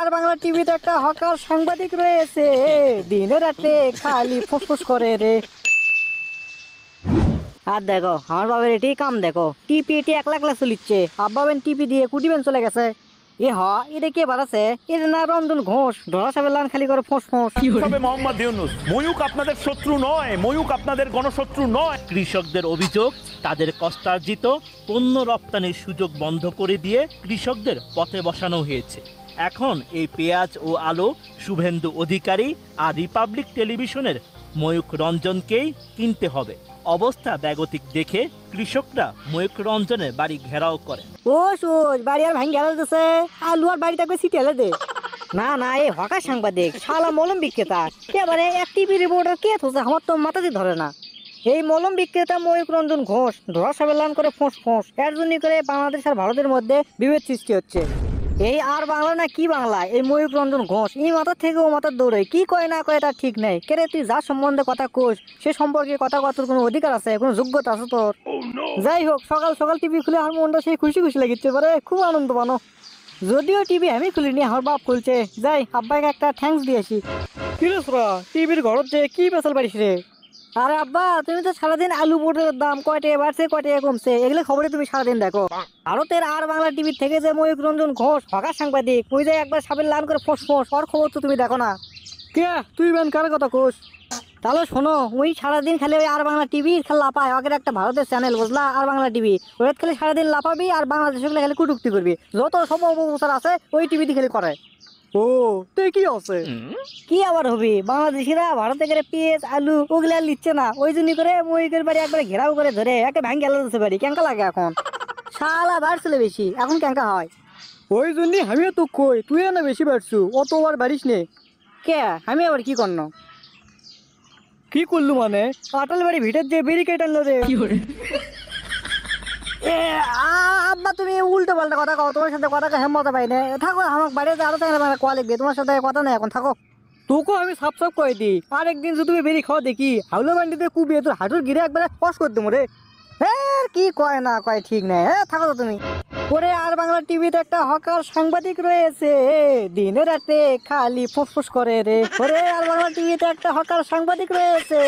আর বাংলা টিভিতে একটা হকার সাংবাদিক রয়েছে, দিনে রাতে খালি ফুসফুস করে রে। আর দেখো আমার বাবার এটি কাম, দেখো টিপি এটি একলা একলা চলিচ্ছে, আব্বাবেন টিপি দিয়ে কুটিবেন চলে গেছে। এ হ এটা কে বাড়াছে? এটা না রঞ্জন ঘোষ, ধরা সাবের লান খালি করে ফোঁস ফোঁস। তবে মোহাম্মদ ইউনূস, ময়ূক আপনাদের শত্রু নয়, ময়ূক আপনাদের গণশত্রু নয়। কৃষকদের অভিযোগ, তাদের কষ্টার্জিত পণ্য রপ্তানির সুযোগ বন্ধ করে দিয়ে কৃষকদের পথে বসানো হয়েছে। এখন এই পেঁয়াজ ও আলু শুভেন্দু অধিকারী আর রিপাবলিক টেলিভিশনের ময়ূক রঞ্জনকেই কিনতে হবে। অবস্থা বেগতিক দেখে কৃষকরা ময়ূক রঞ্জনের বাড়ি ঘেরাও করেন। ও সোজ বাড়ি আর ভাঙ গেল দিছে, আলু আর বাড়ি থাকবে সিটি হেলে দে। না না, এই হকার সাংবাদিক শালা মলম বিক্রেতা, এবারে এক টিভি রিপোর্টার কে থোছে আমার তো মাথাতে ধরে না। এই মলম বিক্রেতা ময়ূক রঞ্জন ঘোষ ধরা সাবেলান করে ফোঁস ফোঁস, এর জন্য করে বাংলাদেশ আর ভারতের মধ্যে বিভেদ সৃষ্টি হচ্ছে। এই আর বাংলা না কি বাংলা, এই ময়ূক রঞ্জন ঘোষ এই মাথার থেকে ও মাথার দৌড়ে কি কয় না কয় তার ঠিক নেই। কেরে তুই যার সম্বন্ধে কথা কোস সে সম্পর্কে কথা কওয়ার কোনো অধিকার আছে, কোনো যোগ্যতা আছে তোর? যাই হোক, সকাল সকাল টিভি খুলে আমার মনটা সেই খুশি খুশি লাগিচ্ছে, পারে খুব আনন্দ পানো। যদিও টিভি আমি খুলিনি, আমার বাপ খুলছে। যাই আব্বাকে একটা থ্যাঙ্কস দিয়েছি। কি রে সোরা, টিভির ঘরত যে কি পেশাল পারিস রে? আরে আব্বা, তুমি তো সারাদিন আলু পটলের দাম কয়টা বাড়ছে কয়টা কমছে এগুলো খবরে তুমি সারাদিন দেখো। ভারতের আর বাংলা টিভির থেকে যে ময়ূক রঞ্জন ঘোষ হকার সাংবাদিক ওই যে একবার সাবের লান করে ফোঁস ফোঁস, ওর খবর তো তুমি দেখো না। কে তুই বেন কার কথা কোস? তাহলে শোনো, ওই সারাদিন খালি ওই আর বাংলা টিভি খেলা লাপায়, আগের একটা ভারতের চ্যানেল বুঝলা আর বাংলা টিভি, ওই খালি সারাদিন লাপাবি আর বাংলাদেশে খালি কুটুক্তি করবি, যত সব অপপ্রচার আছে ওই টিভিতে খালি করে। ও তে কি আছে? কি আবার হবি, বাংলাদেশিরা ভারতে করে পেঁয়াজ আলু ওগুলা লিচ্ছে না, ওই জন্য করে ময়ূকের বাড়ি একবারে ঘেরাও করে ধরে একে ভাঙ গেল বাড়ি। কেঙ্কা লাগে এখন? শালা বাড়ছিল বেশি, এখন কেঙ্কা হয়? ওই জন্যই আমিও তো কই তুই না বেশি বাড়ছু, অত আর বাড়িস নে। কে আমি আবার কি করন? কি করলু মানে? আটাল বাড়ি ভিটের যে ব্যারিকেড আনলো রে। আব্বা তুমি উল্টো পাল্টা কথা কও, তোমার সাথে কথা হেমতা পাই না। থাকো আমার বাড়িতে আরো চাইলে কোয়া লিখবে, তোমার সাথে কথা নেই এখন, থাকো। তোকে আমি সাপ সাপ কয়ে দিই, আর একদিন যদি তুমি বেরি খাওয়া দেখি হাউলো বান্ডিতে কুবিয়ে তোর হাঁটুর গিরে একবারে কষ করে দেবো রে। হ্যাঁ কি কয় না কয় ঠিক নেই, হ্যাঁ থাকো তো তুমি। ওরে আর বাংলা টিভিতে একটা হকার সাংবাদিক রয়েছে, দিনে রাতে খালি ফুসফুস করে রে। ওরে আর বাংলা টিভিতে একটা হকার সাংবাদিক রয়েছে,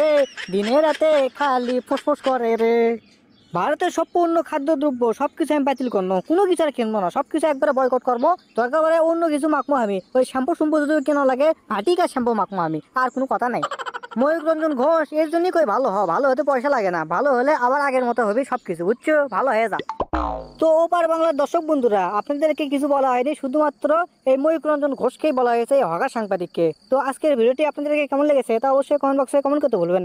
দিনে রাতে খালি ফুসফুস করে রে। ভারতের সব পণ্য খাদ্যদ্রব্য সবকিছু আমি বাতিল করবো, কোনো কিছু আর কিনবো না, সবকিছু একবারে বয়কট করবো। দরকার পড়ে অন্য কিছু মাখবো আমি, ওই শ্যাম্পু শ্যাম্পু যদি কেন লাগে আটিকার শ্যাম্পু মাখবো আমি, আর কোনো কথা নাই। ময়ূক রঞ্জন ঘোষ এর জন্যই কই ভালো হ, ভালো হতে পয়সা লাগে না, ভালো হলে আবার আগের মতো হবে সবকিছু, বুঝছো? ভালো হয়ে যা। তো ওপার বাংলার দর্শক বন্ধুরা, আপনাদেরকে কিছু বলা হয়নি, শুধুমাত্র এই ময়ূক রঞ্জন ঘোষকেই বলা হয়েছে, এই হকার সাংবাদিককে। তো আজকের ভিডিওটি আপনাদেরকে কেমন লেগেছে তা অবশ্যই কমেন্ট বক্সে কমেন্ট করতে ভুলবেন না।